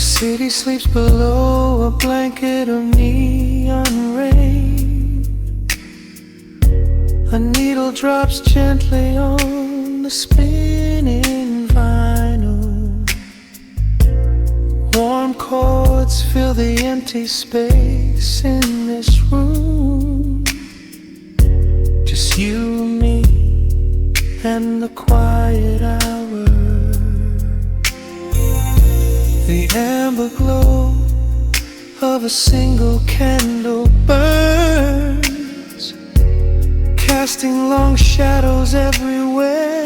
city sleeps below a blanket of neon rain. A needle drops gently on the spinning vinyl. Warm chords fill the empty space in this room. Just you, me, and the quiet hour. The amber glow of a single candle burns, casting long shadows everywhere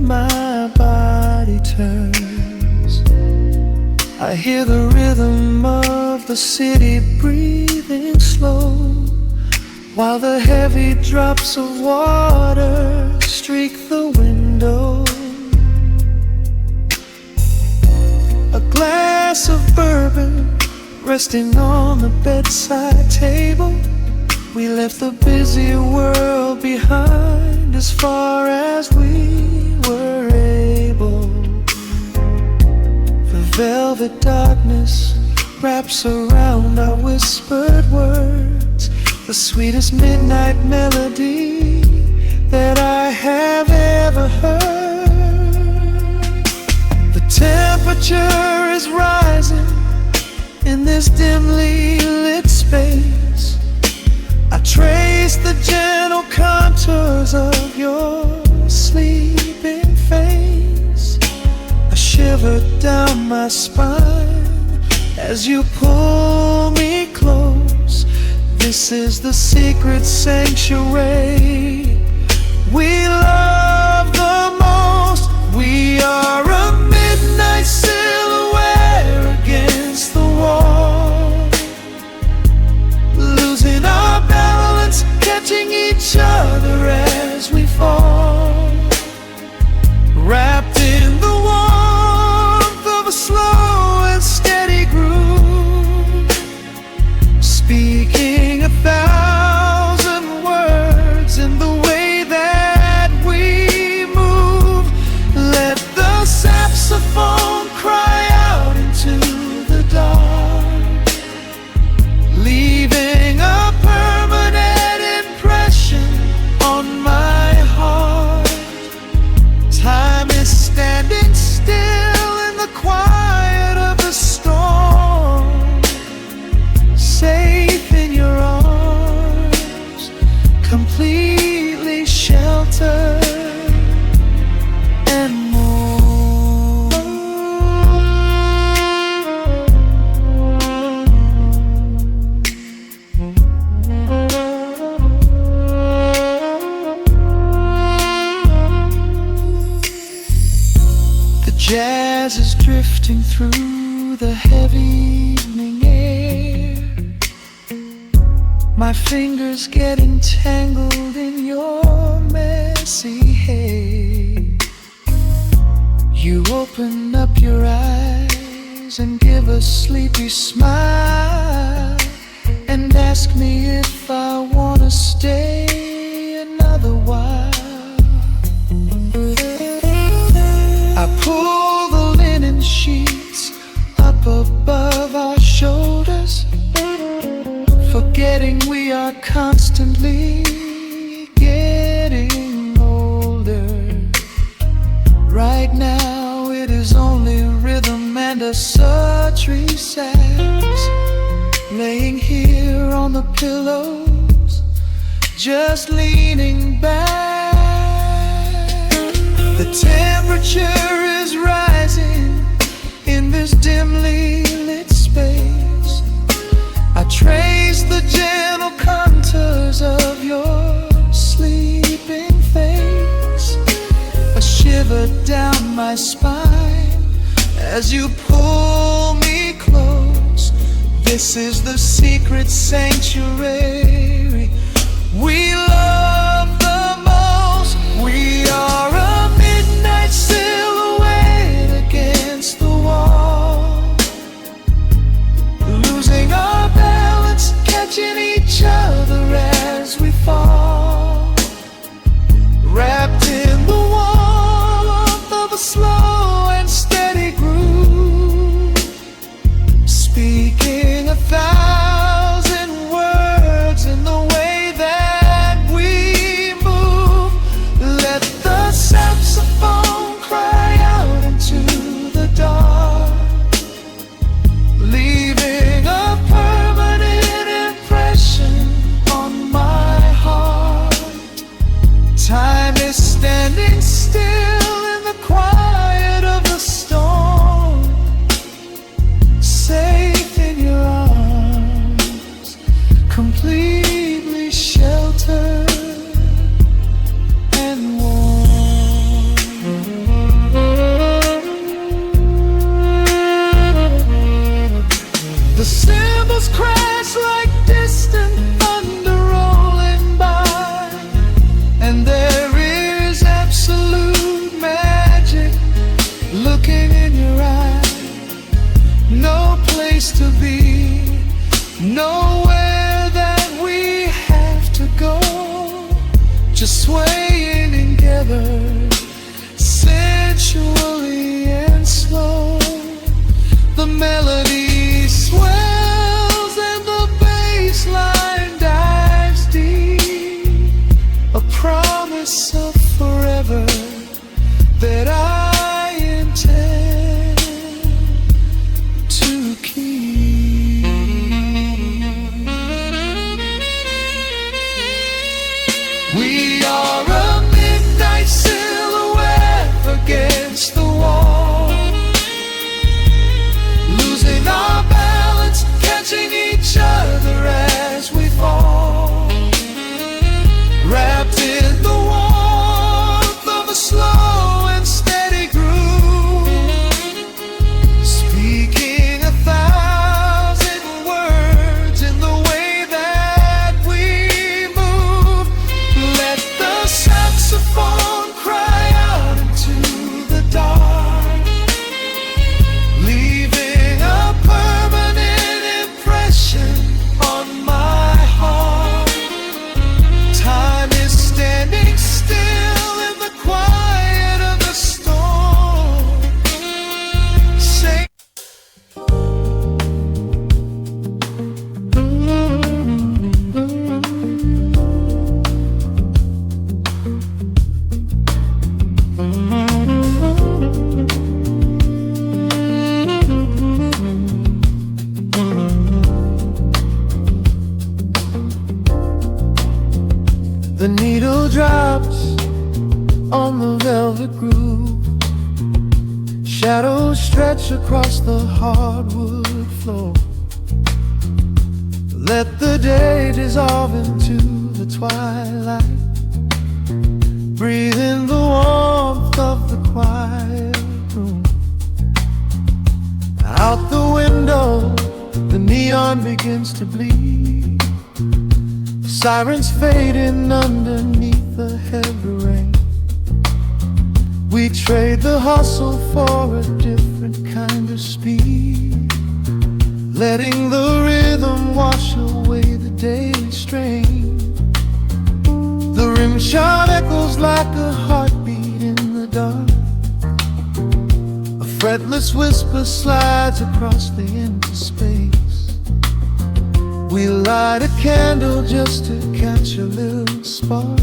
my body turns. I hear the rhythm of the city breathing slow, while the heavy drops of water streak the window. A glass of bourbon resting on the bedside table. We left the busy world behind as far as we were able. The velvet darkness wraps around our whispered words, the sweetest midnight melody that I have ever heard. The temperature is rising in this dimly lit space. I trace the gentle contours of your sleeping face. A shiver down my spine as you pull me close. This is the secret sanctuary we love the most. We are a midnight silhouette against the wall, losing our balance, catching each other as we fall, wrapped in the warmth of a slow and steady groove, speaking 1,000 words in the way that we move. Let the saxophone cry out into the dark, leaving a permanent impression on my heart. Time is standing still in the quiet of the storm, safe in your arms, completely sheltered and more. The jazz is drifting through the heavy evening air, my fingers getting tangled in your messy hair. You open up your eyes and give a sleepy smile, and ask me if I wanna stay another while. I pull the linen sheets up above our shoulders, forgetting we are constantly getting older. Right now it is only rhythm and a sultry sax, laying here on the pillows, just leaning back. The temperature is rising in this dimly lit space. I trace the gentle contours of your sleeping face. A shiver down my spine as you pull me close. This is the secret sanctuary we love the most. We are a midnight silhouette against the wall, losing our balance, catching each other as we fall, wrapped in the warmth of a slow and steady groove, The cymbals crash like distant thunder rolling by, and there is absolute magic looking in your eyes. No place to be, nowhere that we have to go, just swaying together, sensually and slow. The melody swells and the bass line dives deep, a promise of forever that I intend to keep. We are a midnight silhouette against the wall, losing our balance, catching each other as we fall, wrapped in the warmth of a slow and steady groove, speaking 1,000 words in the way that we move. Let the saxophone cry out into the dark, leaving a permanent impression on my heart. Time is standing still in the quiet of the storm. Say the needle drops on the velvet groove, shadows stretch across the hardwood floor. Let the day dissolve into the twilight, breathe in the warmth of the quiet room. Out the window, the neon begins to bleed, sirens fading underneath the heavy rain. We trade the hustle for a different kind of speed, letting the rhythm wash away the daily strain. The rim shot echoes like a heartbeat in the dark, a fretless whisper slides across the empty space. We light a candle just to catch a little spark,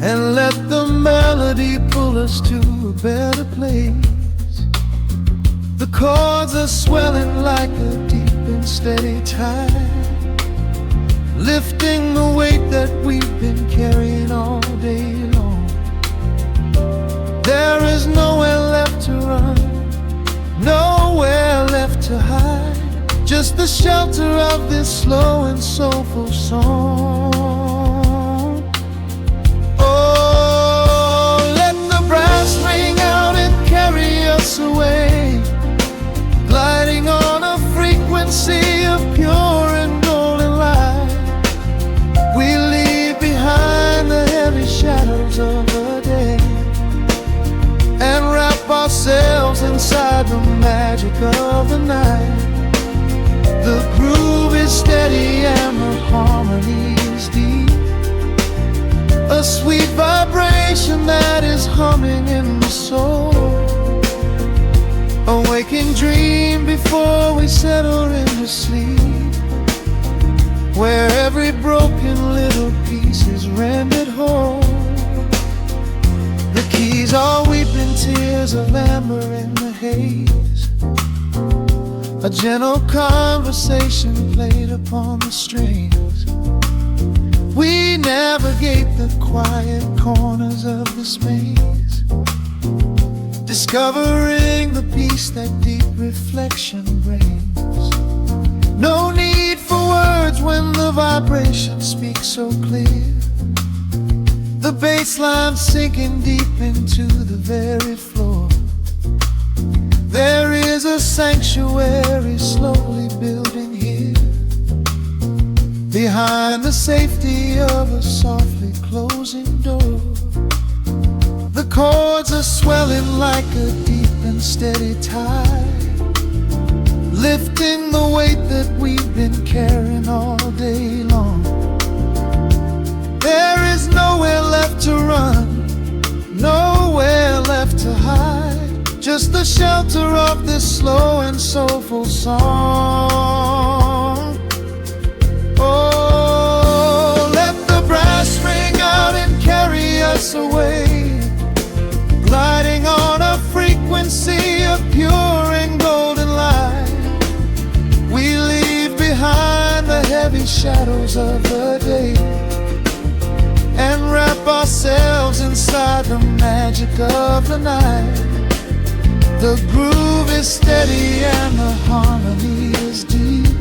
and let the melody pull us to a better place. The chords are swelling like a deep and steady tide, lifting the weight that we've been carrying all day long. There is nowhere left to run, nowhere left to hide, just the shelter of this slow and soulful song. Oh, let the brass ring out and carry us away, gliding on a frequency of pure and golden light. We leave behind the heavy shadows of the day and wrap ourselves inside the magic of the night. The groove is steady and the harmony is deep, a sweet vibration that is humming in the soul, a waking dream before we settle into sleep, where every broken little piece is rendered whole. The keys are weeping tears of amber in the haze, a gentle conversation played upon the strings. We navigate the quiet corners of this maze, discovering the peace that deep reflection brings. No need for words when the vibration speaks so clear, the bass line sinking deep into the very floor. There is a a sanctuary slowly building here, behind the safety of a softly closing door. The chords are swelling like a deep and steady tide, lifting the weight that we've been carrying all day long. There is nowhere left to run, nowhere left to hide, just the shelter of this slow and soulful song. Oh, let the brass ring out and carry us away, gliding on a frequency of pure and golden light. We leave behind the heavy shadows of the day and wrap ourselves inside the magic of the night. The groove is steady and the harmony is deep,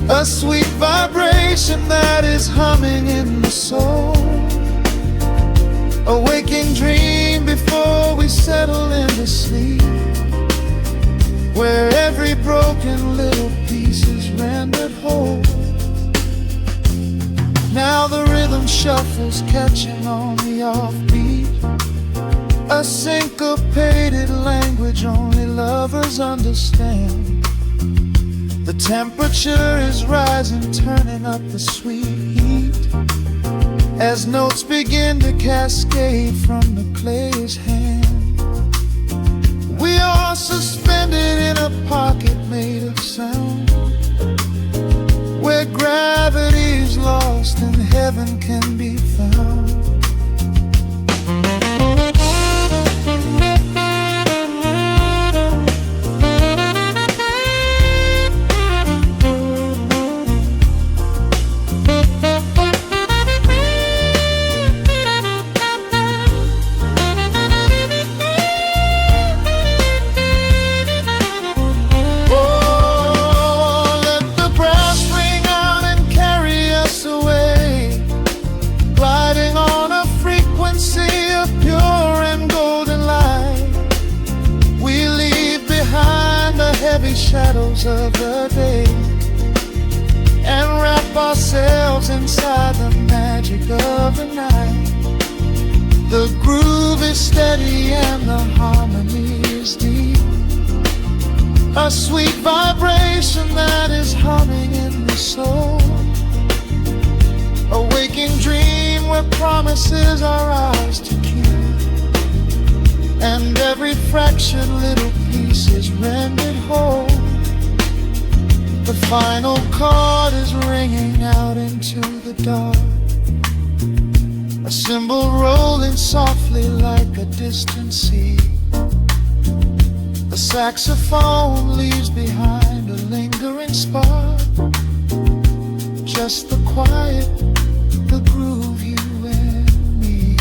a sweet vibration that is humming in the soul, a waking dream before we settle into sleep, where every broken little piece is rendered whole. Now the rhythm shuffles, catching on the offbeat, a syncopated language only lovers understand. The temperature is rising, turning up the sweet heat, as notes begin to cascade from the clay's hand. We are suspended in a pocket made of sound, where gravity is lost and heaven can be found. Shadows of the day and wrap ourselves inside the magic of the night. The groove is steady and the harmony is deep, a sweet vibration that is humming in the soul, a waking dream where promises are ours to keep, and every fractured little piece is rendered whole. The final chord is ringing out into the dark, a cymbal rolling softly like a distant sea. The saxophone leaves behind a lingering spark, just the quiet, the groove, you and me.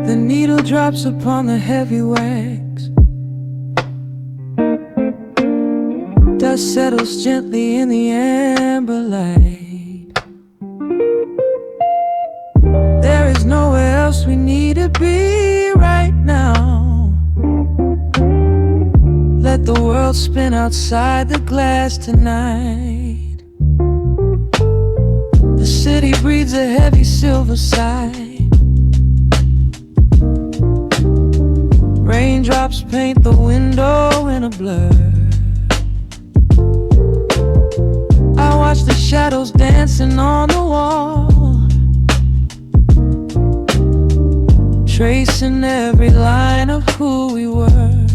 The needle drops upon the heavy wax, dust settles gently in the amber light. There is nowhere else we need to be right now. Let the world spin outside the glass tonight. The city breathes a heavy silver sigh. Rain Raindrops paint the window in a blur. I watch the shadows dancing on the wall, tracing every line of who we were.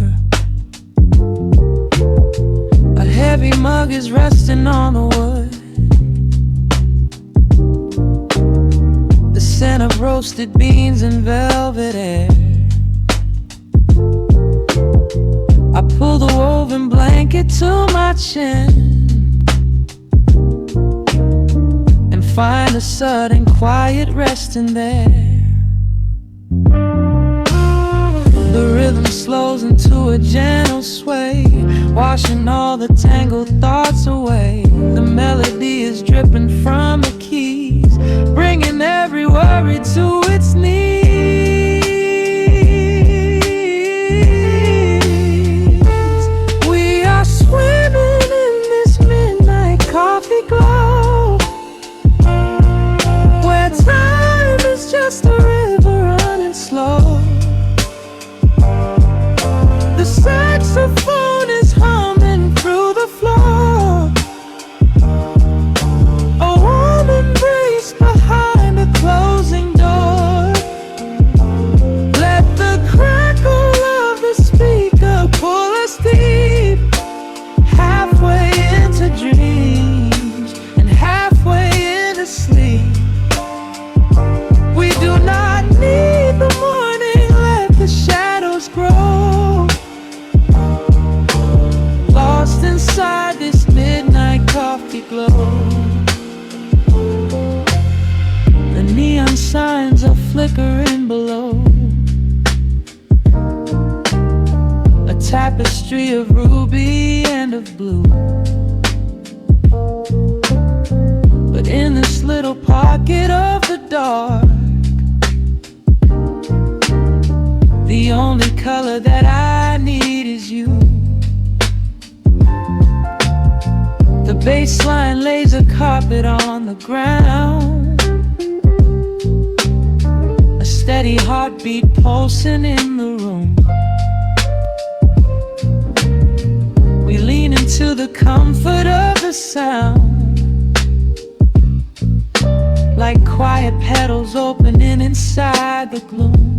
A heavy mug is resting on the wood, the scent of roasted beans and velvet air. I pull the woven blanket to my chin and find a sudden quiet resting there. The rhythm slows into a gentle sway, washing all the tangled thoughts away. The melody is dripping from the keys, bringing every worry to its knees. We are swimming in this midnight coffee glow, where time is just a river running slow. The saxophone is humming through the floor, a warm embrace behind a closing door. Let the crackle of the speaker pull us deep, halfway into dreams and halfway into sleep. We do not need the morning, let the shadows grow. Lost inside this midnight coffee glow. The neon signs are flickering below, a tapestry of ruby and of blue. But in this little pocket of the dark, the only color that I need is you. The bassline lays a carpet on the ground, a steady heartbeat pulsing in the room. We lean into the comfort of the sound, like quiet petals opening inside the gloom.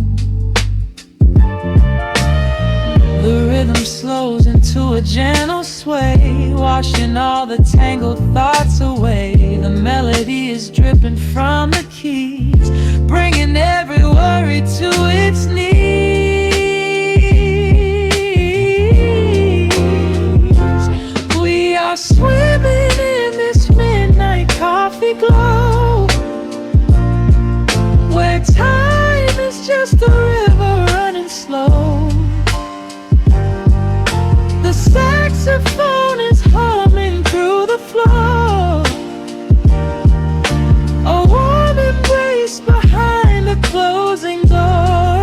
The rhythm slows into a gentle sway, washing all the tangled thoughts away. The melody is dripping from the keys, bringing every worry to its knees. We are swimming in this midnight coffee glow, where time is just a river running slow. The saxophone is humming through the floor, a warm embrace behind a closing door.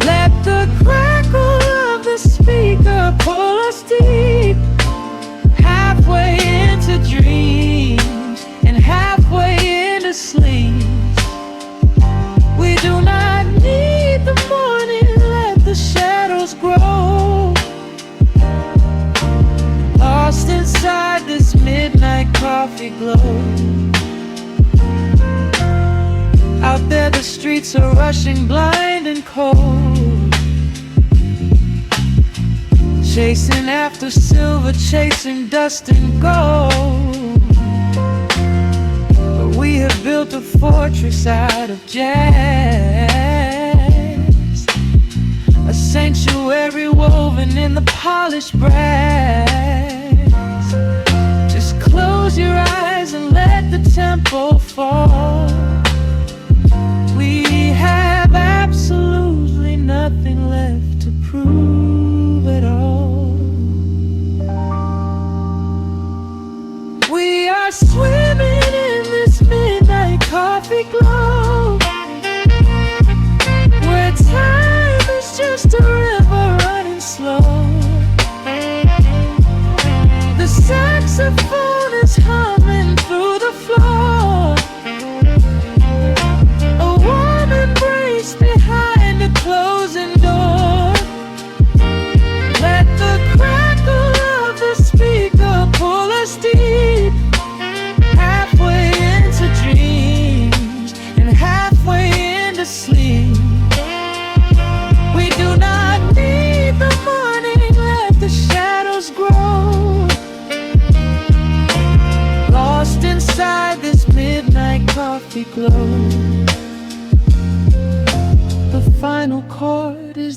Let the crackle of the speaker pull us deep, halfway into dreams and halfway into sleep. We do not need the morning, let the shadows grow. Lost inside this midnight coffee glow. Out there the streets are rushing blind and cold, chasing after silver, chasing dust and gold. But we have built a fortress out of jazz, a sanctuary woven in the polished brass. Just close your eyes and let the tempo fall. We have absolutely nothing left to prove at all. We are swimming in this midnight coffee glow, where time is just a river running slow. The saxophone is humming through the floor,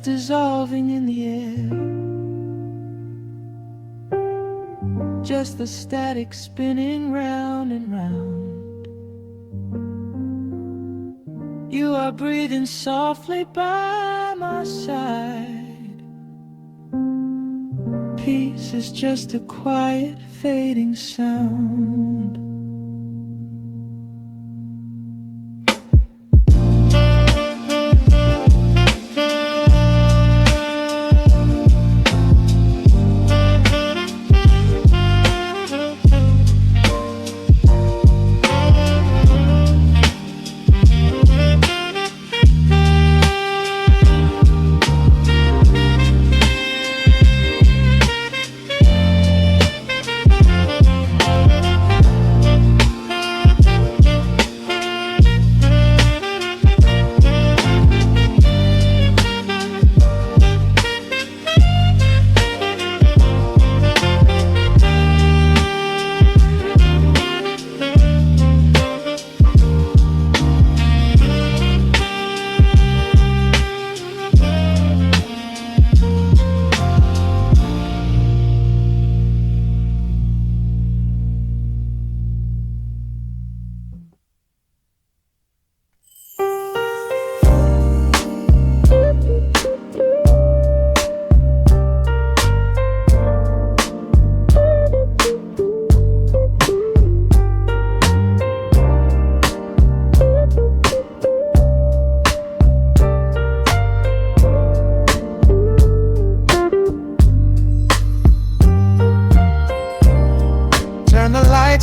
dissolving in the air, just the static spinning round and round. You are breathing softly by my side. Peace is just a quiet fading sound.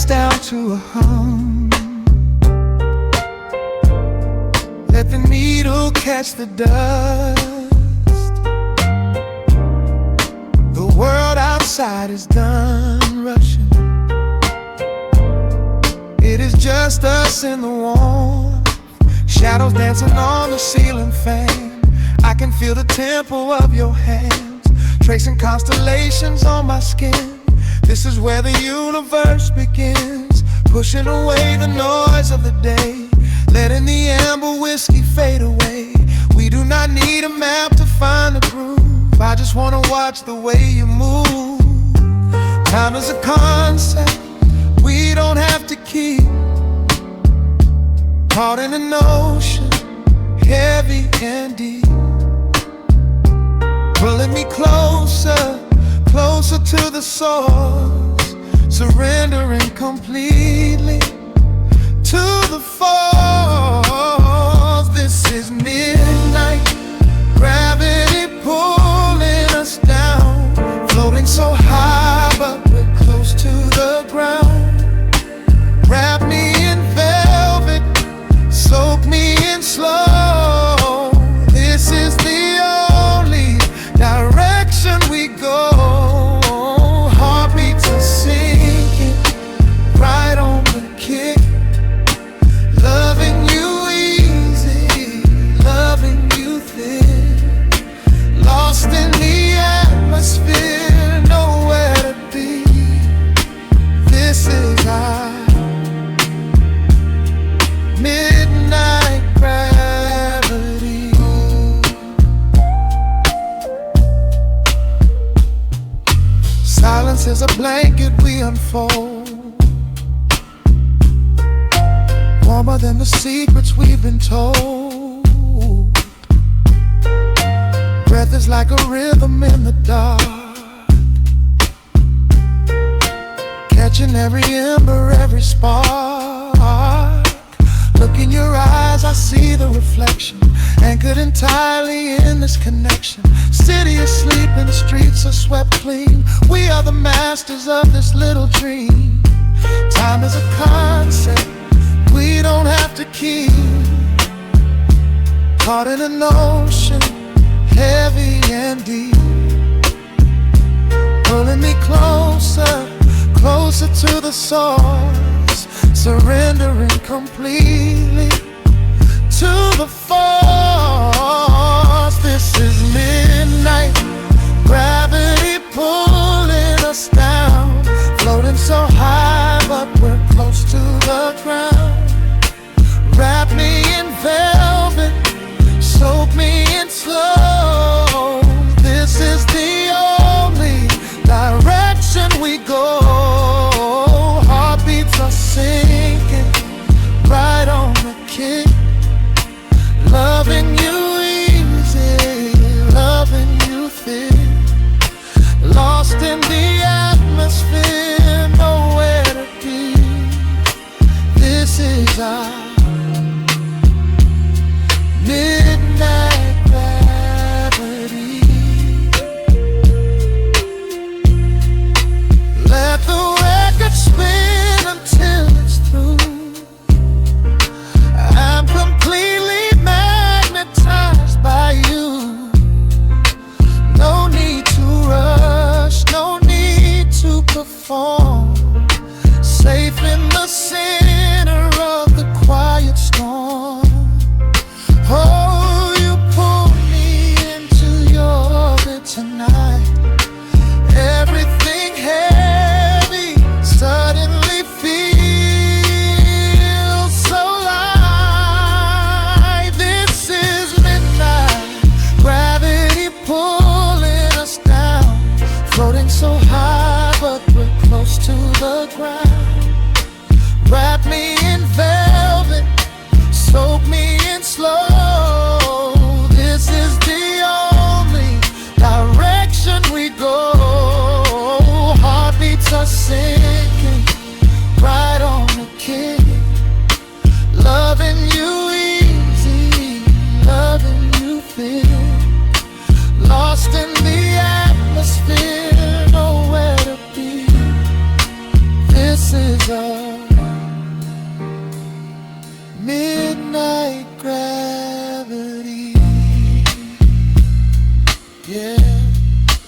Down to a hum. Let the needle catch the dust. The world outside is done rushing. It is just us in the warmth. Shadows dancing on the ceiling fan. I can feel the tempo of your hands, tracing constellations on my skin. This is where the universe begins, pushing away the noise of the day, letting the amber whiskey fade away. We do not need a map to find the groove. I just wanna watch the way you move. Time is a concept we don't have to keep. Caught in an ocean, heavy and deep, pulling me closer, closer to the source, surrendering completely to the force. This is midnight, gravity pulling us down, floating so high but we're close to the ground. Wrap me in velvet, soak me in slow. This is the only direction we go. Heartbeats are sinking, right on the kick. Loving you easy, loving you thin. Lost in the atmosphere, nowhere to be. This is our midnight gravity. Silence is a blanket we unfold, warmer than the secrets we've been told. Breath is like a rhythm in the dark, catching every ember, every spark. Look in your eyes, I see the reflection, anchored entirely in this connection. City is sleeping, streets are swept clean. We are the masters of this little dream. Time is a concept we don't have to keep. Caught in an ocean, heavy and deep, pulling me closer, closer to the source, surrendering completely to the force. This is midnight, gravity pulling us down, floating so high but we're close to the ground. Wrap me in velvet, soak me in slow. lost in the atmosphere, nowhere to be. This is our midnight gravity. Yeah,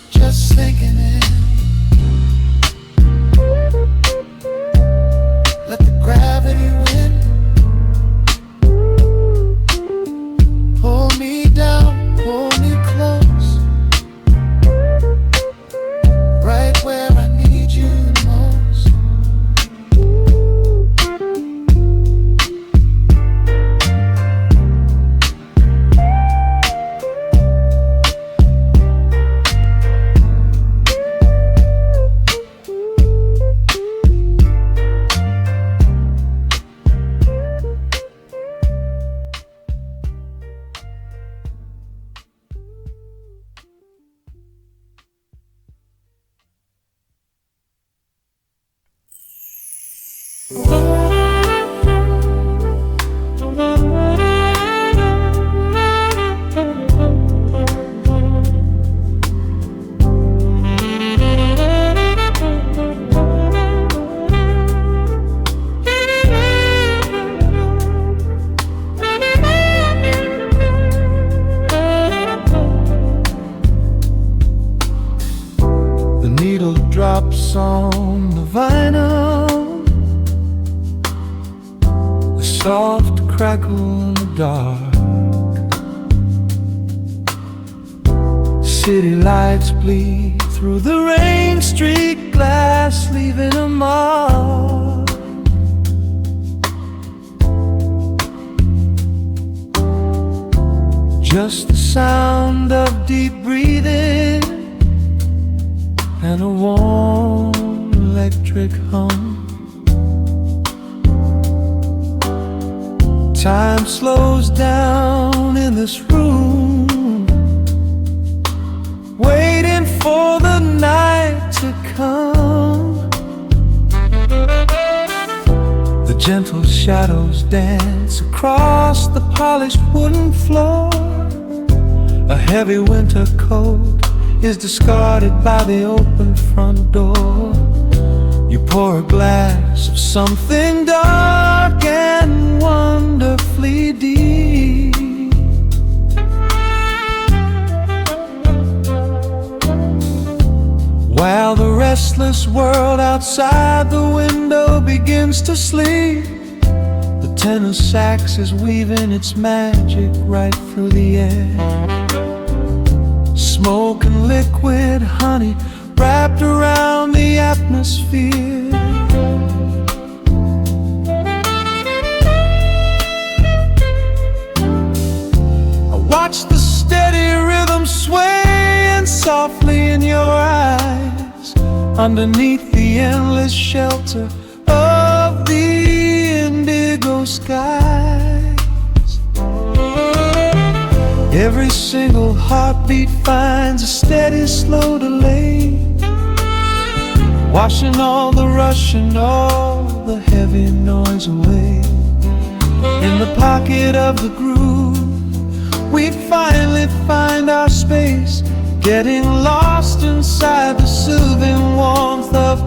just sinking in. Let the gravity win. Pull me down, pull me close, right where I need you the most. The needle drops on the vinyl, the soft crackle in the dark. City lights bleed through the rain-streaked glass, leaving a mark. Just the sound of deep breathing and a warm electric hum. Time slows down in this room, waiting for the night to come. The gentle shadows dance across the polished wooden floor. A heavy winter coat is discarded by the open front door. You pour a glass of something dark and wonderfully deep. While the restless world outside the window begins to sleep, the tenor sax is weaving its magic right through the air. Smoke and liquid honey wrapped around the atmosphere. I watch the steady rhythm swaying softly in your eyes, underneath the endless shelter of the indigo skies. Every single heartbeat finds a steady, slow delay, washing all the rush and all the heavy noise away. In the pocket of the groove, we finally find our space, getting lost inside the soothing warmth of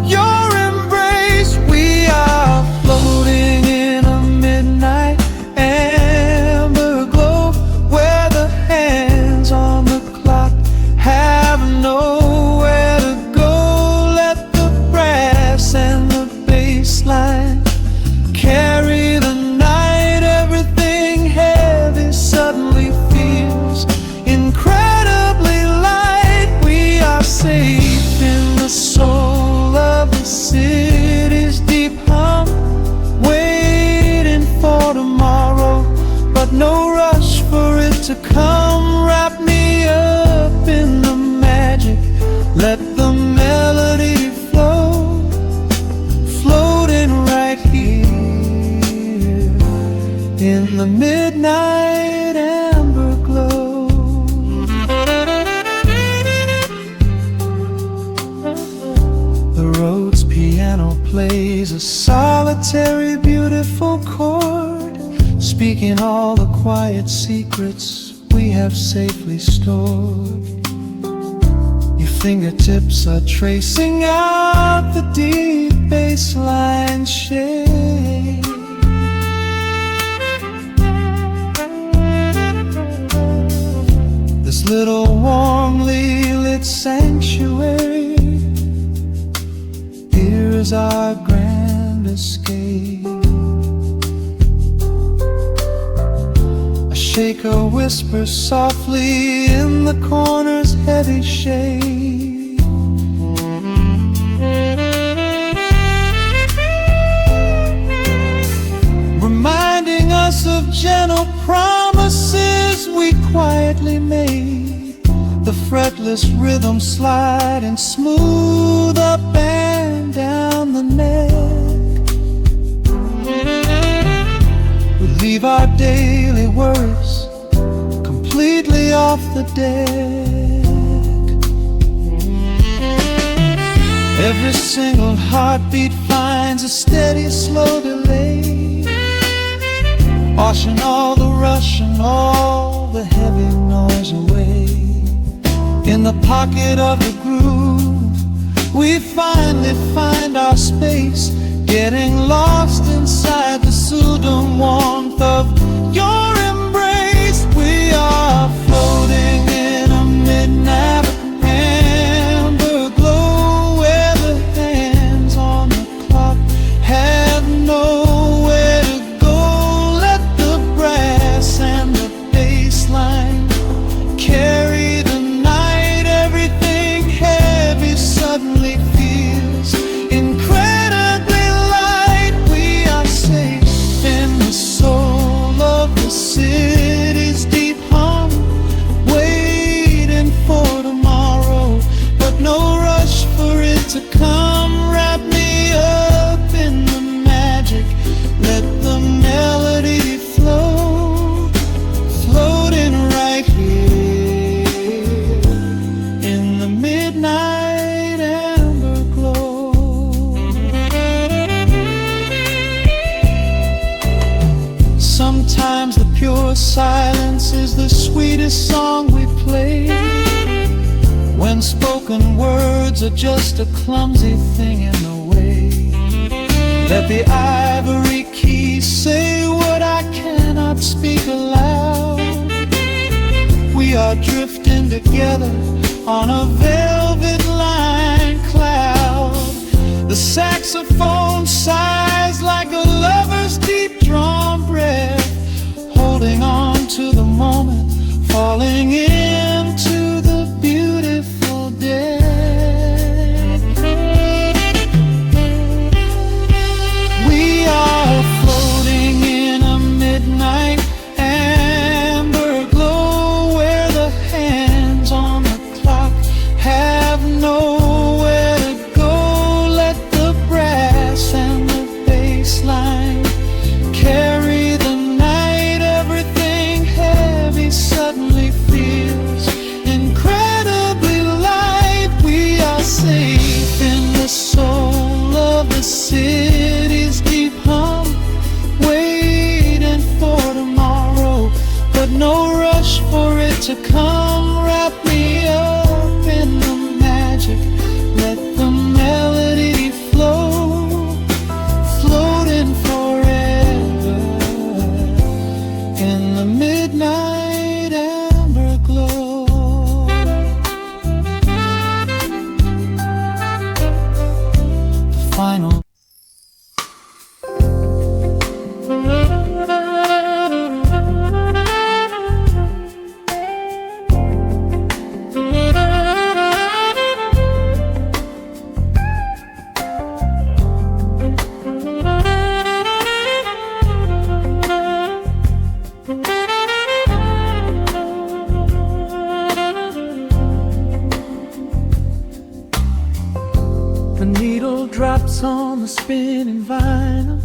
your embrace. We are floating in a midnight amber glow, where the hands on the clock have nowhere to go. Let the brass and the bass line carry the night. Everything heavy suddenly feels incredibly light. We are safe in the soul of the city's deep hum, waiting for tomorrow, but no rush for it to come. Wrap me up in the magic, let the melody flow, floating right here in the midnight amber glow. The Rhodes piano plays a solitary, beautiful chord, speaking all the quiet secrets we have safely stored. fingertips are tracing out the deep bassline shade. This little warmly lit sanctuary, here is our grand escape. A shaker whispers softly in the corner's heavy shade. Reminding us of gentle promises we quietly made. The fretless rhythm sliding smooth up and down the neck. We leave our daily worries completely off the deck. Every single heartbeat finds a steady, slow delay, washing all the rush and all the heavy noise away. In the pocket of the groove, we finally find our space, getting lost inside the soothing warmth of your embrace. We are floating in a midnight amber glow, where the hands on the clock have nowhere to go. Let the brass and the bass line carry the night. Everything heavy suddenly feels incredibly light. We are safe in the soul of the city's deep hum, waiting for tomorrow, but no rush for it to come. Wrap me up in the magic, let the melody flow, floating right here in the midnight amber glow. Sometimes the pure silence is the sweetest song we play, when spoken words are just a clumsy thing in the way. Let the ivory keys say what I cannot speak aloud. We are drifting together on a velvet lined cloud. The saxophone sighs like a lover's deep drawn breath, holding on to the moment, falling into the beautiful death. We are floating in a midnight amber glow, where the hands on the clock have nowhere to go. Let the brass and the bass line carry the night. Everything heavy suddenly feels incredibly light. We are safe in the soul of the city's deep hum, waiting for tomorrow, but no rush for it to come. Wrap me up in the magic, let the melody flow, floating forever in the midnight amber glow. The final the needle drops on the spinning vinyl,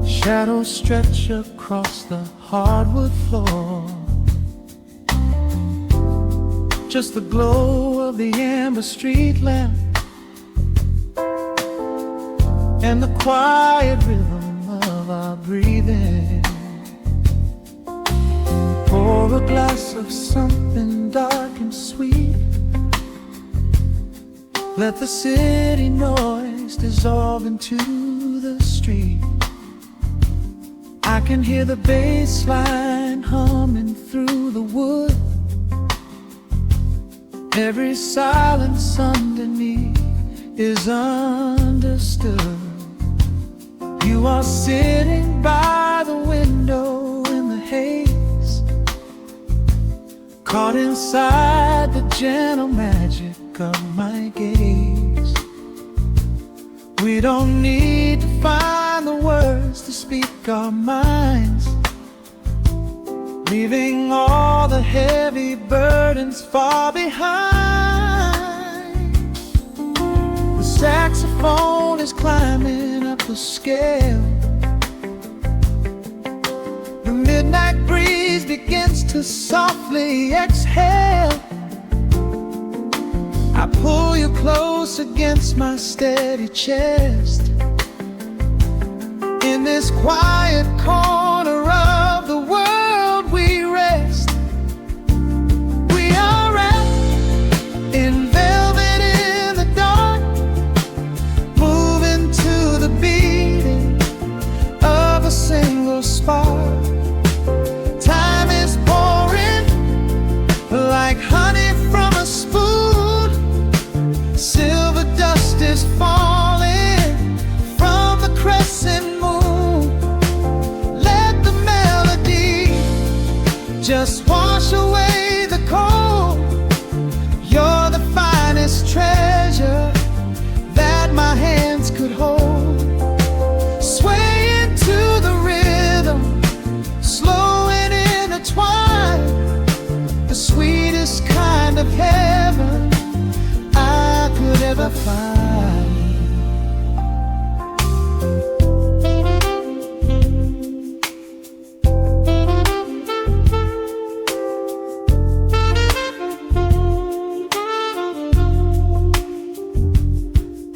shadows stretch across the hardwood floor. Just the glow of the amber street lamp and the quiet rhythm of our breathing. Pour a glass of something dark and sweet. Let the city noise dissolve into the street. I can hear the bass line humming through the wood. Every silence underneath is understood. You are sitting by the window in the haze, caught inside the gentle magic of my gaze. We don't need to find the words to speak our minds, leaving all the heavy burdens far behind. The saxophone is climbing up the scale. The midnight breeze begins to softly exhale. I pull you close against my steady chest. In this quiet corner of the world we rest. We are wrapped in velvet in the dark, moving to the beating of a single spark. Time is pouring like honey from a spoon. Silver dust is falling from the crescent moon. Let the melody just wash away the cold. You're the finest treasure that my hands could hold. Swaying to the rhythm, slow and intertwined, the sweetest kind of heaven I could ever find.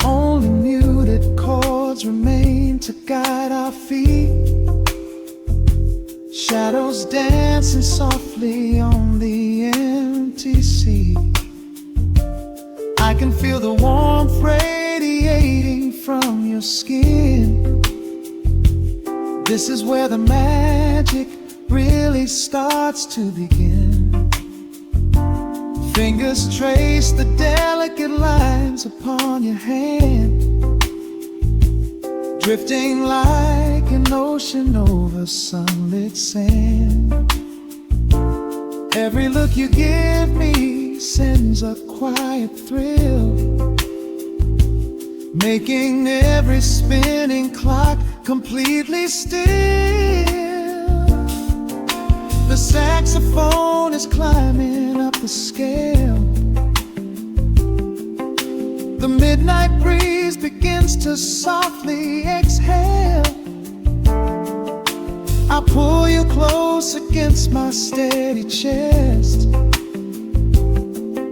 Only muted chords remain to guide our feet. Shadows dancing softly on the empty sea. I can feel the warmth radiating from your skin. This is where the magic really starts to begin. Fingers trace the delicate lines upon your hand, drifting like an ocean over sunlit sand. Every look you give me sends a quiet thrill, making every spinning clock completely still. The saxophone is climbing up the scale. The midnight breeze begins to softly exhale. I pull you close against my steady chest.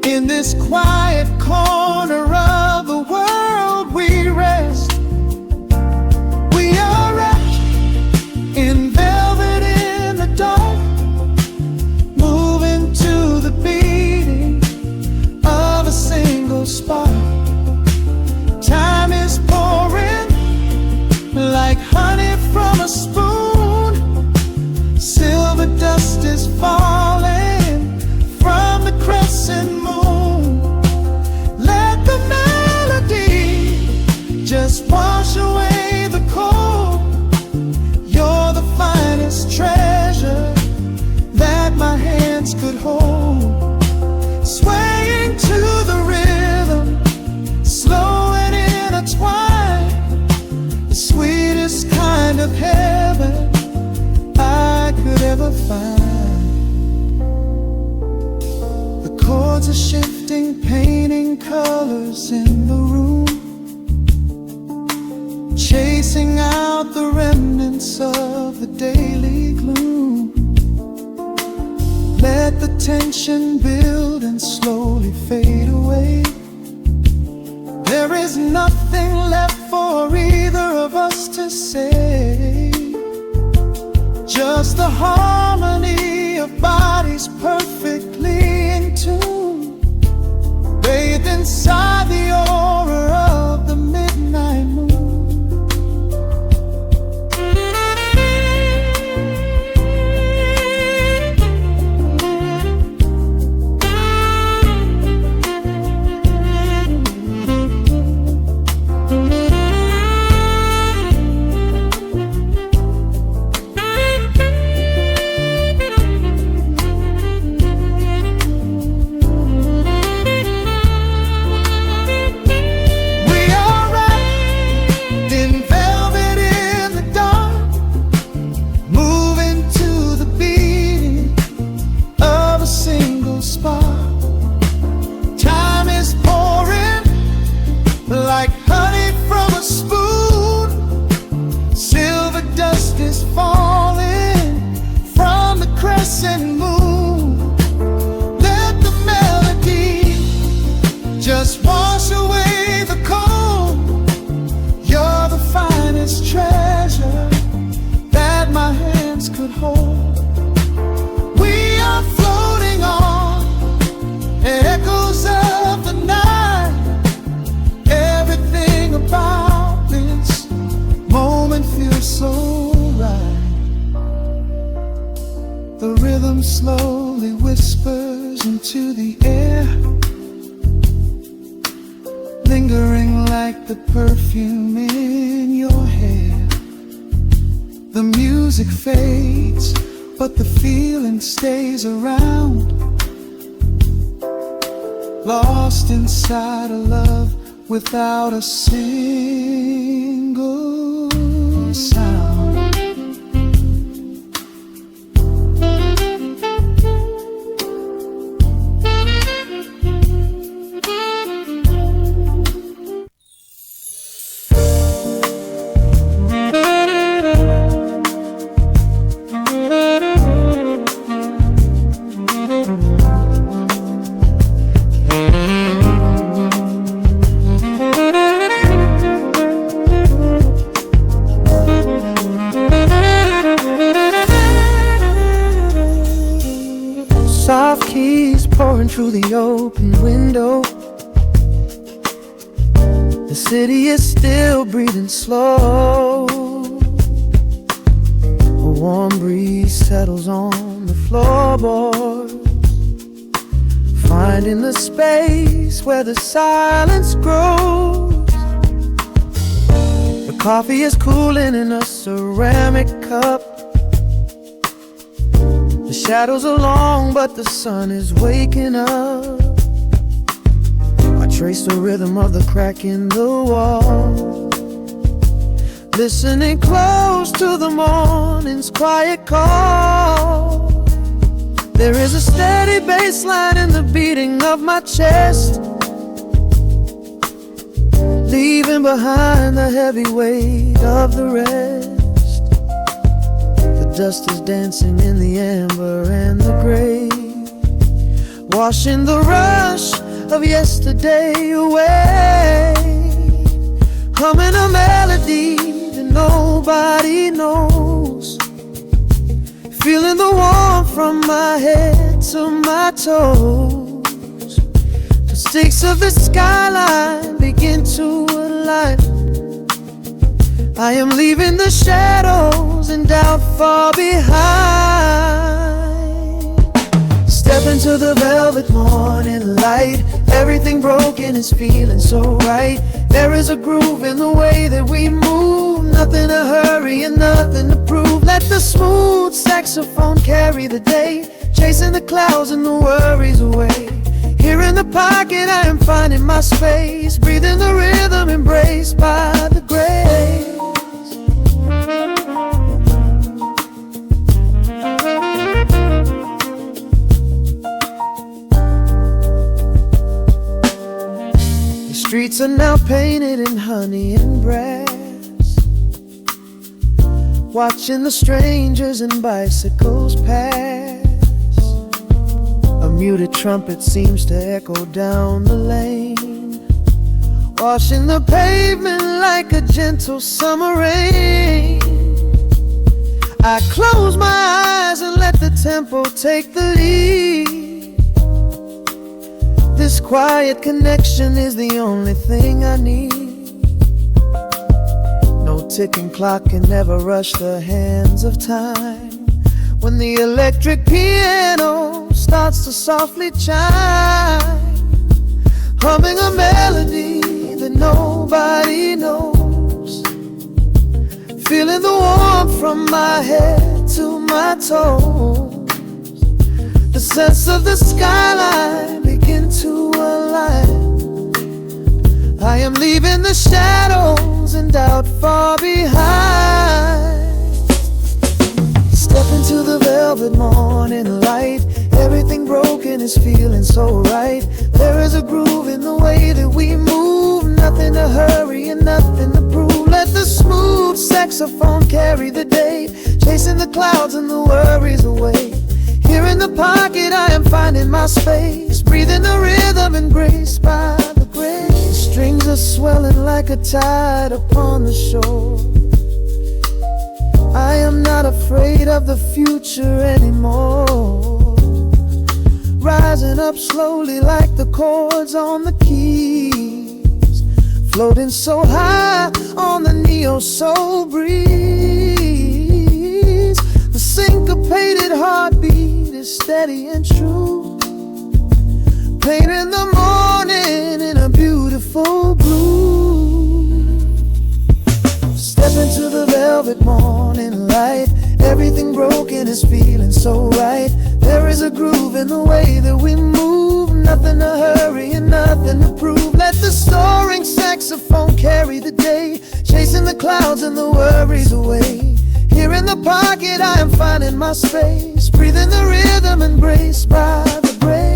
In this quiet corner of the world we rest. We are wrapped in velvet in the dark, moving to the beating of a single spark. Time is pouring like honey from a spoon. Silver dust is falling from the crescent moon. Let the melody just wash away the cold. You're the finest treasure that my hands could hold. Swaying to the rhythm, slow and intertwined, the sweetest kind of heaven I could ever find. The chords are shifting, painting colors in the room, chasing out the remnants of the daily gloom. Let the tension build and slowly fade away. There is nothing left for either of us to say, just the harmony your body's perfectly in tune, bathed inside the aura of the midnight moon. Just wash away the cold. You're the finest treasure that my hands could hold. We are floating on echoes of the night. Everything about this moment feels so right. The rhythm slowly whispers into the air, lingering like the perfume in your hair. The music fades, but the feeling stays around, lost inside a love without a single sound. Soft keys pouring through the open window. The city is still breathing slow. A warm breeze settles on the floorboards, finding the space where the silence grows. The coffee is cooling in a ceramic cup. The shadows are long, but the sun is waking up. I trace the rhythm of the crack in the wall, listening close to the morning's quiet call. There is a steady bassline in the beating of my chest, leaving behind the heavy weight of the rest. The dust is dancing in the amber and the gray, washing the rush of yesterday away. Humming a melody that nobody knows, feeling the warmth from my head to my toes. The sticks of the skyline begin to align. I am leaving the shadows and doubt far behind. Step into the velvet morning light. Everything broken is feeling so right. There is a groove in the way that we move. Nothing to hurry and nothing to prove. Let the smooth saxophone carry the day, chasing the clouds and the worries away. Here in the pocket I am finding my space, breathing the rhythm embraced by the grace. The streets are now painted in honey and brass, watching the strangers and bicycles pass. A muted trumpet seems to echo down the lane, washing the pavement like a gentle summer rain. I close my eyes and let the tempo take the lead. This quiet connection is the only thing I need. No ticking clock can never rush the hands of time. When the electric piano starts to softly chime, humming a melody that nobody knows, feeling the warmth from my head to my toes. The sense of the skyline begin to align. I am leaving the shadows and doubt far behind. Step into the velvet morning light. Everything broken is feeling so right. There is a groove in the way that we move. Nothing to hurry and nothing to prove. Let the smooth saxophone carry the day, chasing the clouds and the worries away. Here in the pocket I am finding my space, breathing the rhythm and grace by the grace. The strings are swelling like a tide upon the shore. I am not afraid of the future anymore. Rising up slowly like the chords on the keys, floating so high on the neo-soul breeze. The syncopated heartbeat is steady and true, painting the morning in a beautiful blue. Step into the velvet morning light. Everything broken is feeling so right. There is a groove in the way that we move. Nothing to hurry and nothing to prove. Let the soaring saxophone carry the day, chasing the clouds and the worries away. Here in the pocket I am finding my space, breathing the rhythm and grace by the grace.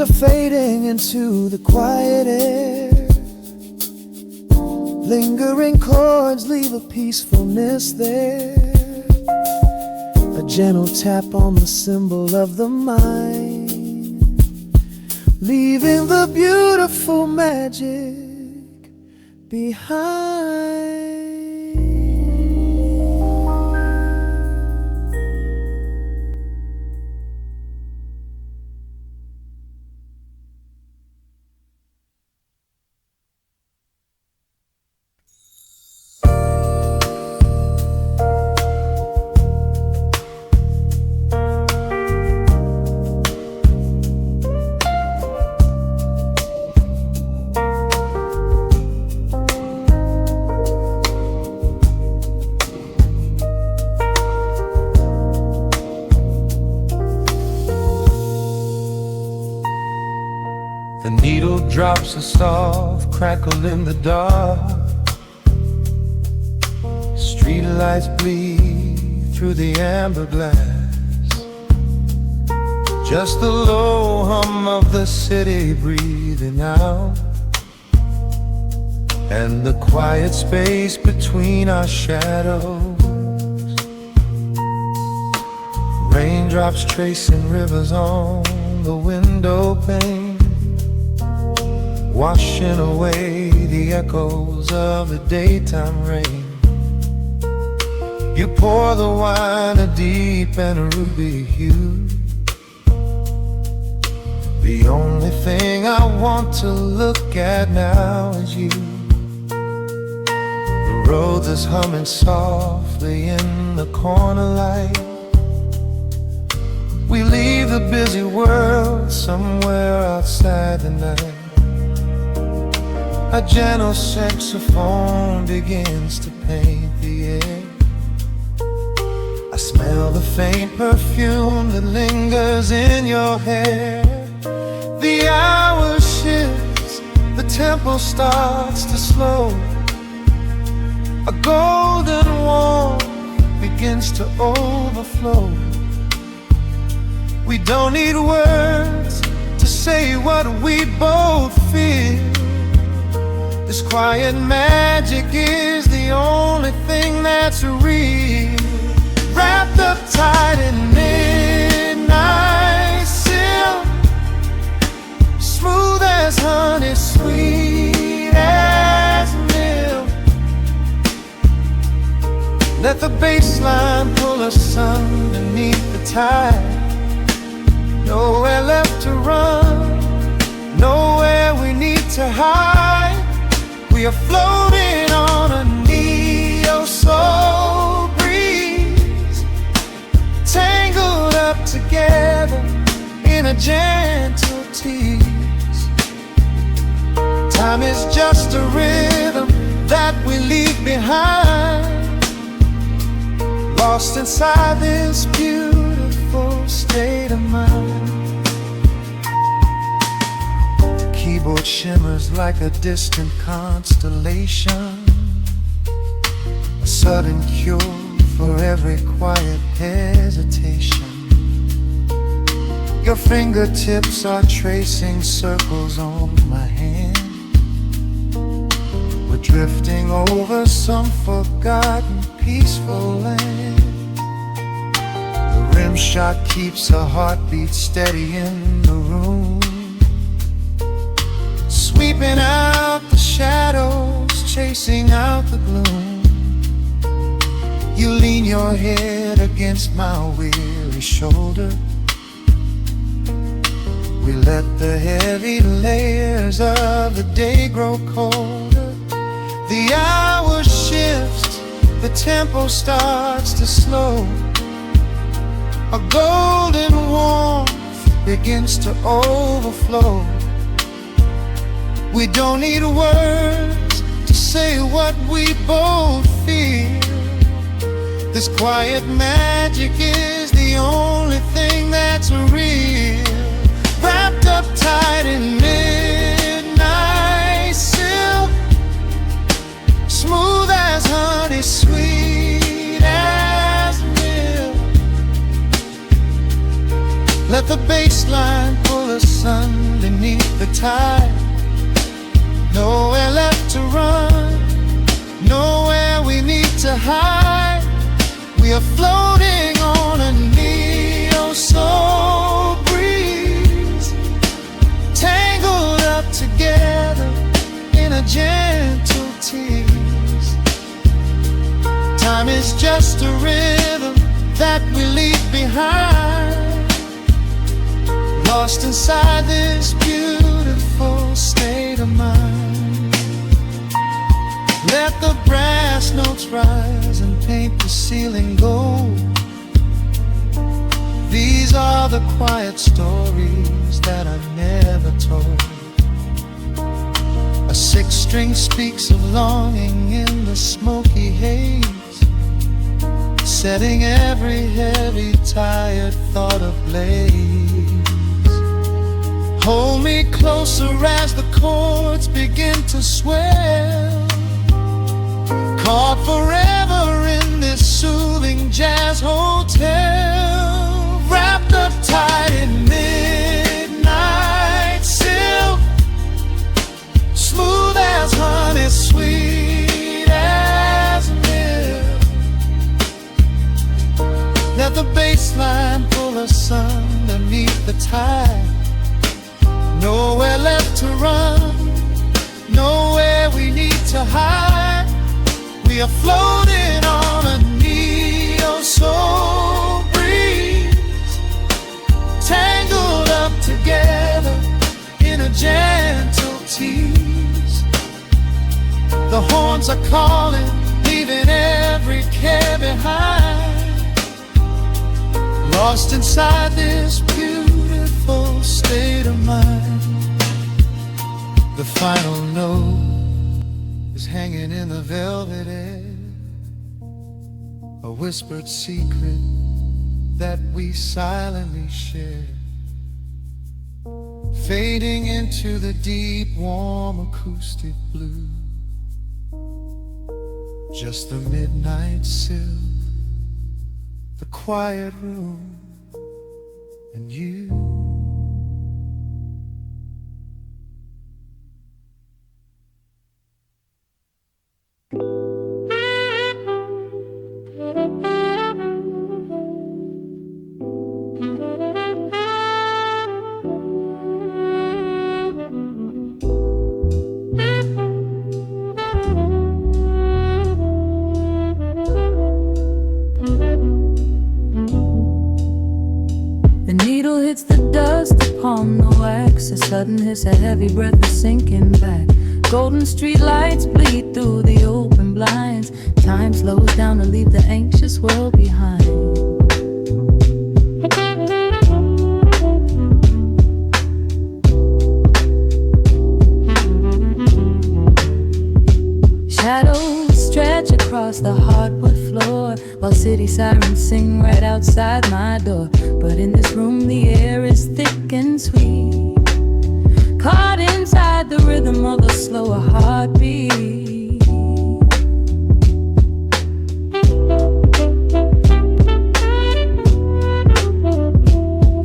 Are fading into the quiet air. Lingering chords leave a peacefulness there. A gentle tap on the cymbal of the mind, leaving the beautiful magic behind. The needle drops a soft crackle in the dark. Street lights bleed through the amber glass. Just the low hum of the city breathing out, and the quiet space between our shadows. Raindrops tracing rivers on the window pane, washing away the echoes of the daytime rain. You pour the wine a deep and a ruby hue. The only thing I want to look at now is you. The road is humming softly in the corner light. We leave the busy world somewhere outside the night. A gentle saxophone begins to paint the air. I smell the faint perfume that lingers in your hair. The hour shifts, the tempo starts to slow. A golden warmth begins to overflow. We don't need words to say what we both feel. This quiet magic is the only thing that's real. Wrapped up tight in midnight silk, smooth as honey, sweet as milk. Let the bassline pull us underneath the tide. Nowhere left to run, nowhere we need to hide. We are floating on a neo-soul breeze, tangled up together in a gentle tease. Time is just a rhythm that we leave behind, lost inside this beautiful state of mind. Keyboard shimmers like a distant constellation, a sudden cure for every quiet hesitation. Your fingertips are tracing circles on my hand. We're drifting over some forgotten peaceful land. The rim shot keeps a heartbeat steady in the room, sweeping out the shadows, chasing out the gloom. You lean your head against my weary shoulder. We let the heavy layers of the day grow colder. The hour shifts, the tempo starts to slow. A golden warmth begins to overflow. We don't need words to say what we both feel. This quiet magic is the only thing that's real. Wrapped up tight in midnight silk, smooth as honey, sweet as milk. Let the bassline pull us underneath the tide. Nowhere left to run, nowhere we need to hide. We are floating on a neo-soul breeze, tangled up together in a gentle tease. Time is just a rhythm that we leave behind, lost inside this beautiful state of mind. Let the brass notes rise and paint the ceiling gold. These are the quiet stories that I never told. A six-string speaks of longing in the smoky haze, setting every heavy, tired thought ablaze. Hold me closer as the chords begin to swell, caught forever in this soothing jazz hotel. Wrapped up tight in midnight silk, smooth as honey, sweet as milk. Let the bassline pull us underneath the tide. Nowhere left to run, nowhere we need to hide. We are floating on a neo-soul breeze, tangled up together in a gentle tease. The horns are calling, leaving every care behind, lost inside this beautiful state of mind. The final note is hanging in the velvet air, a whispered secret that we silently share, fading into the deep, warm acoustic blue. Just the midnight silk, the quiet room, and you. cracks, a sudden hiss, a heavy breath is sinking back. Golden street lights bleed through the open blinds. Time slows down to leave the anxious world behind. Shadows stretch across the hardwood floor, while city sirens sing right outside my door. But in this room the air is thick and sweet, caught inside the rhythm of a slower heartbeat.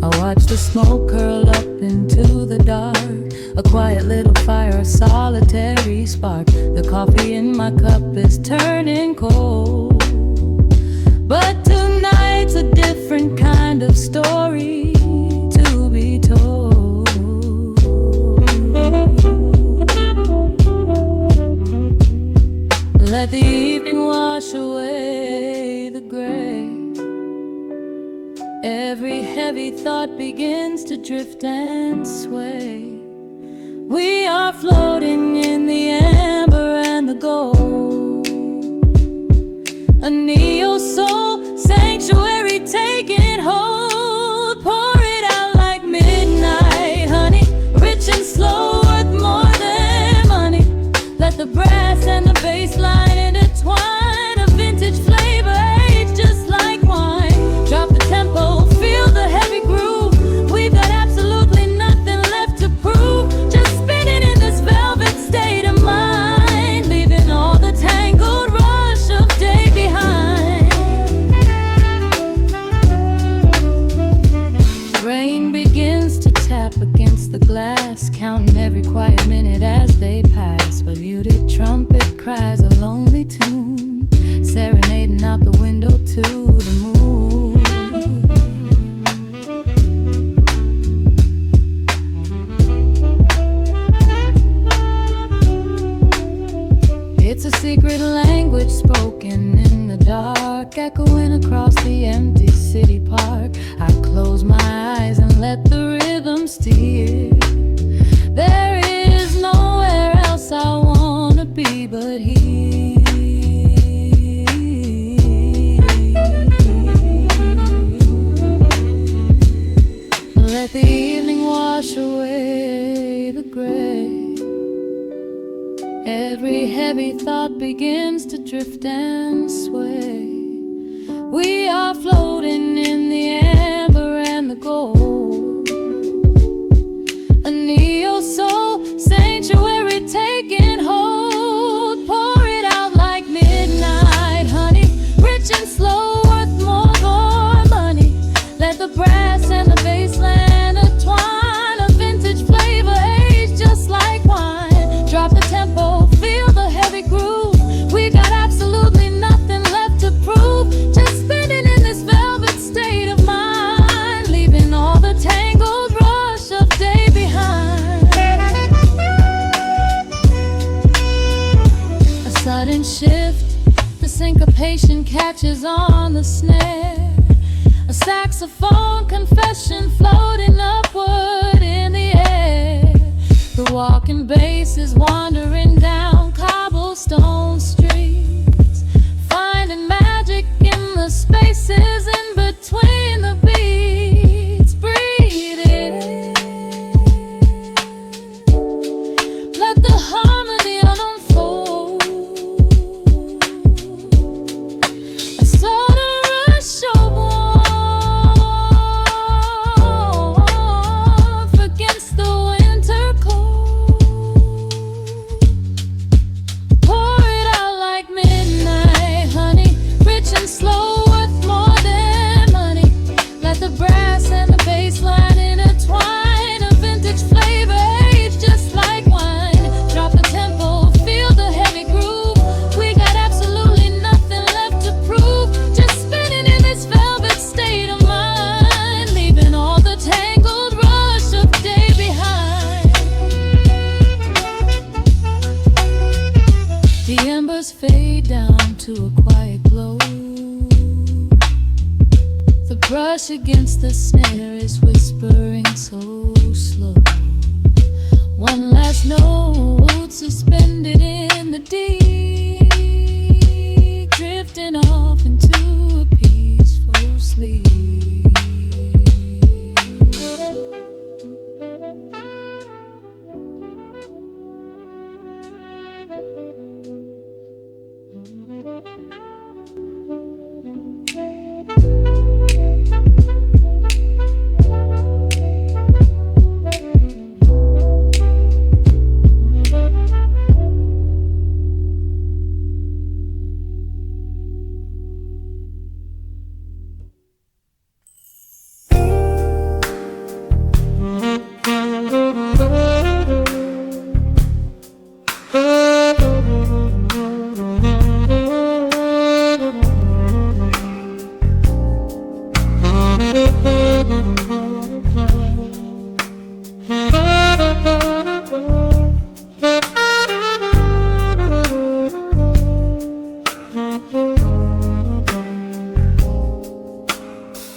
I watch the smoke curl up into the dark, a quiet little fire, a solitary spark. The coffee in my cup is turning cold, but tonight's a different kind of story to be told. Let the evening wash away the gray. Every heavy thought begins to drift and sway. We are floating in the amber and the gold, a neo-soul sanctuary taking hold. Pour it out like midnight honey, rich and slow, worth more than money. Let the brass and the bass line intertwine, a vintage flavor aged just like wine. Drop the tempo, feel the heavy groove. We've got absolutely nothing left to prove, just spinning in this velvet state of mind, leaving all the tangled rush of day behind. Rain begins to tap against the glass, counting every quiet minute as they pass. But muted trumpet cries a lonely tune, serenading out the window to the moon. It's a secret language spoken in the dark, echoing across the empty city park. I close my eyes and let the rhythm steer. There is nowhere else I wanna be but here. Let the evening wash away the gray. Every heavy thought begins to drift and sway. We are floating in the amber and the gold, a neo-soul sanctuary taking hold. Pour it out like midnight honey, rich and slow, worth more money. Let the brass and the bass line intertwine, a vintage flavor aged just like wine. Drop the tempo, feel the heavy groove. We got absolutely nothing left to prove, just spinning in this velvet state of mind, leaving all the tangled rush of day behind. A sudden shift, the syncopation catches on the snare, a saxophone confession floating upward in the air. The walking bass is wandering down cobblestone streets, finding magic in the spaces in between the beats. Breathe in, let the harmony unfold. A sudden rush of warmth against the winter cold. Pour it out like midnight honey, rich and slow, worth more than money. Let the brass and the bass line intertwine, a vintage flavor aged just like wine. Drop the tempo, feel the heavy groove. We got absolutely nothing left to prove, just spinning in this velvet state of mind, leaving all the tangled rush of day behind. The embers fade down to a quiet glow. The brush against the snare is whispering so slow. notes suspended in the deep, drifting off into a peaceful sleep.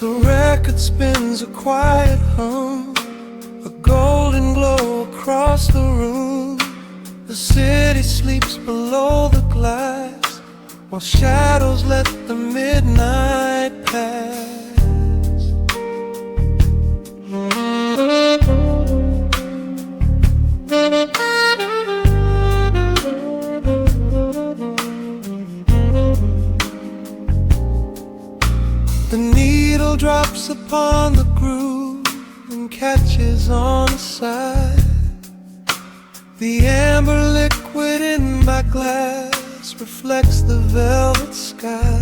The record spins a quiet hum, a golden glow across the room. The city sleeps below the glass, while shadows let the midnight pass. The needle drops upon the groove and catches on the side. The amber liquid in my glass reflects the velvet sky.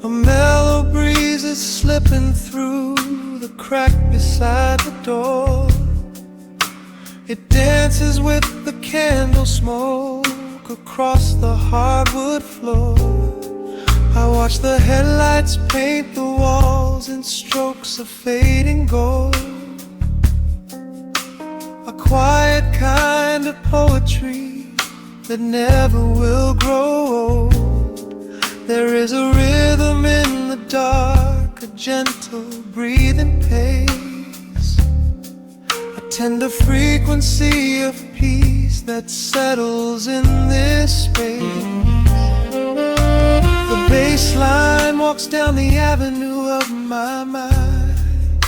A mellow breeze is slipping through the crack beside the door. It dances with the candle smoke across the hardwood floor. I watch the headlights paint the walls in strokes of fading gold. A quiet kind of poetry that never will grow old. There is a rhythm in the dark, a gentle breathing pace, a tender frequency of peace that settles in this space. The bassline walks down the avenue of my mind,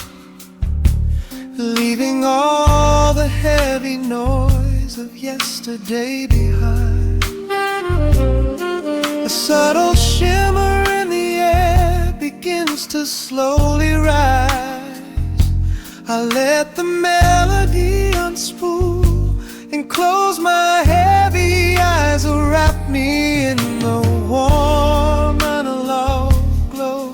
leaving all the heavy noise of yesterday behind. A subtle shimmer in the air begins to slowly rise. I let the melody unspool and close my heavy eyes, wrap me in the warm analog glow,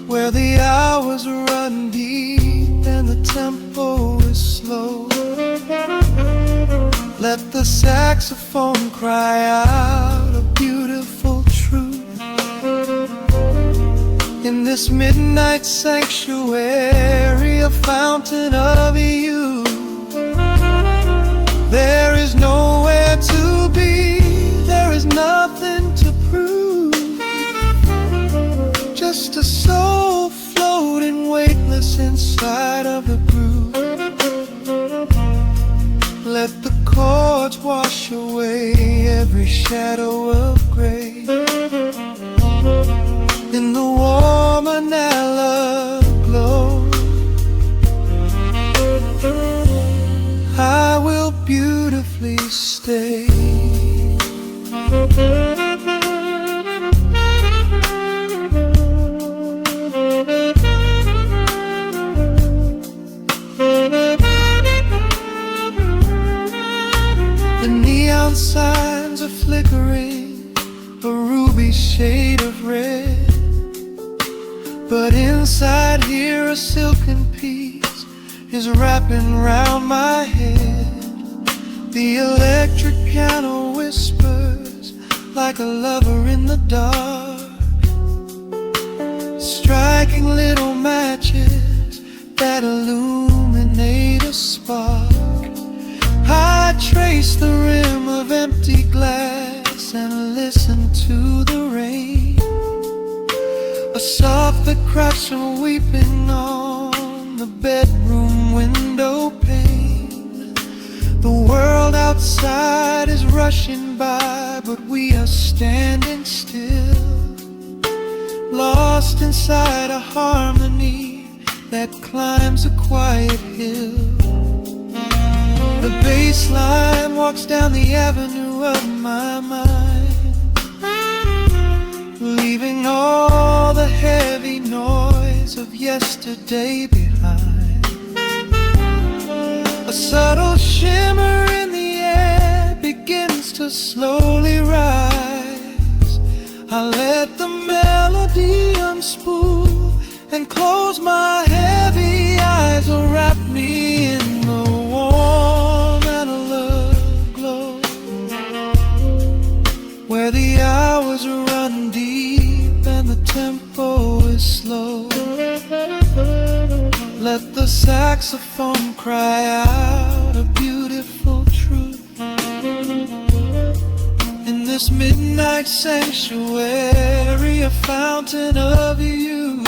where the hours run deep and the tempo is slow. Let the saxophone cry out a beautiful truth in this midnight sanctuary, a fountain of youth. There is nowhere to be, there is nothing to prove, just a soul floating weightless inside of the groove. Let the chords wash away every shadow of gray. In the warm analog glow, I will beautifully stay. The neon signs are flickering, a ruby shade of red, but inside here a silken peace is wrapping round my head. The electric piano whispers like a lover in the dark, striking little matches that illuminate a spark. I trace the rim of empty glass and listen to the rain, a soft that cracks from weeping on the bedroom window pane. The world outside is rushing by, but we are standing still, lost inside a harmony that climbs a quiet hill. The bassline walks down the avenue of my mind, leaving all the heavy noise of yesterday behind. A subtle shimmer in the air begins to slowly rise. I let the melody unspool and close my heavy eyes, or wrap me in the warm and alert glow, where the hours run deep and the tempo is slow. Let the saxophone cry out a beautiful truth in this midnight sanctuary, a fountain of youth.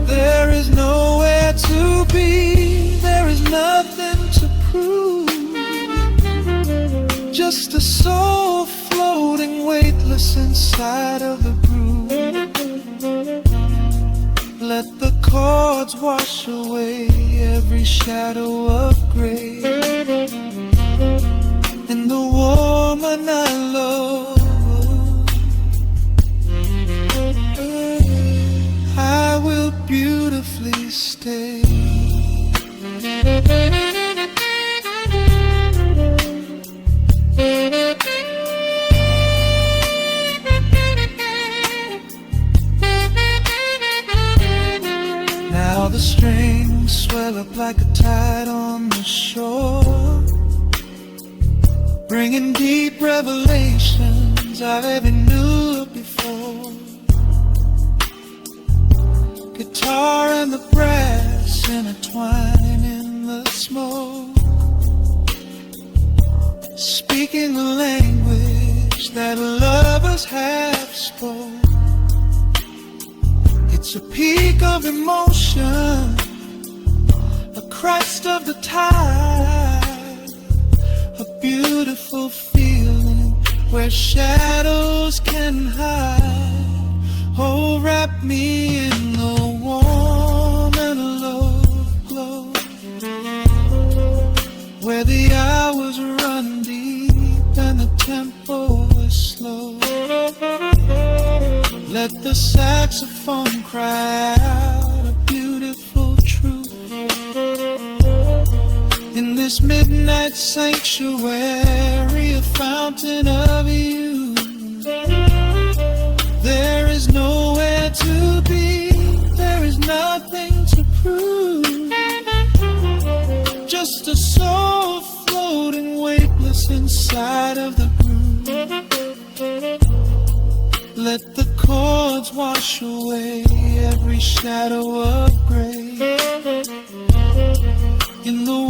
There is nowhere to be, there is nothing to prove, just a soul floating weightless inside of the groove. Let the chords wash away every shadow of gray, in the woman I love I will beautifully stay. Now the strings swell up like a tide on the shore, bringing deep revelations I've ever knew before. Guitar and the brass intertwine in the smoke, speaking the language that lovers have spoke. It's a peak of emotion, a crest of the tide, a beautiful feeling where shadows can hide. Oh, wrap me in the warm and alert glow, where the hours run deep and the tempo is slow. Let the saxophone cry out a beautiful truth in this midnight sanctuary, a fountain of youth. There is nowhere to be, there is nothing to prove, just a soul floating weightless inside of the groove. Let the chords wash away every shadow of gray, in the